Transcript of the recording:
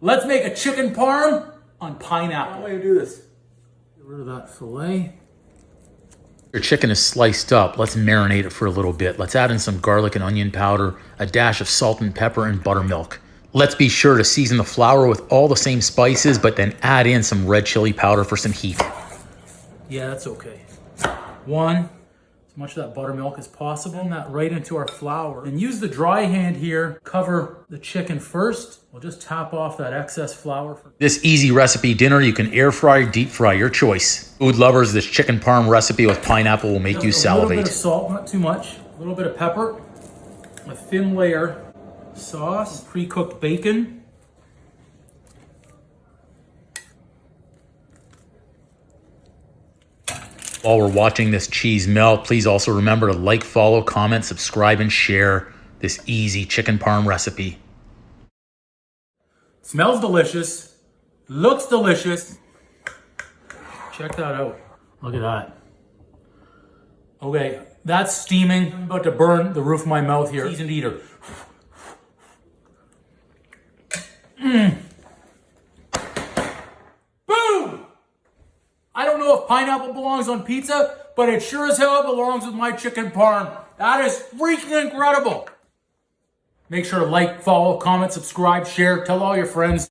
Let's make a chicken parm on pineapple. How am I gonna do this? Get rid of that fillet. Your chicken is sliced up. Let's marinate it for a little bit. Let's add in some garlic and onion powder, a dash of salt and pepper, and buttermilk. Let's be sure to season the flour with all the same spices, but then add in some red chili powder for some heat. Yeah, that's okay. As much of that buttermilk as possible. And that right into our flour. And use the dry hand here. Cover the chicken first. We'll just tap off that excess flour. This easy recipe dinner, you can air fry or deep fry, your choice. Food lovers, this chicken parm recipe with pineapple will make you salivate. A little bit of salt, not too much. A little bit of pepper. A thin layer sauce. Pre-cooked bacon. While we're watching this cheese melt, please also remember to like, follow, comment, subscribe, and share this easy chicken parm recipe. Smells delicious. Looks delicious. Check that out. Look at that. Okay, that's steaming. I'm about to burn the roof of my mouth here. Seasoned eater. Boom! I don't know if pineapple belongs on pizza, but it sure as hell belongs with my chicken parm. That is freaking incredible. Make sure to like, follow, comment, subscribe, share, tell all your friends.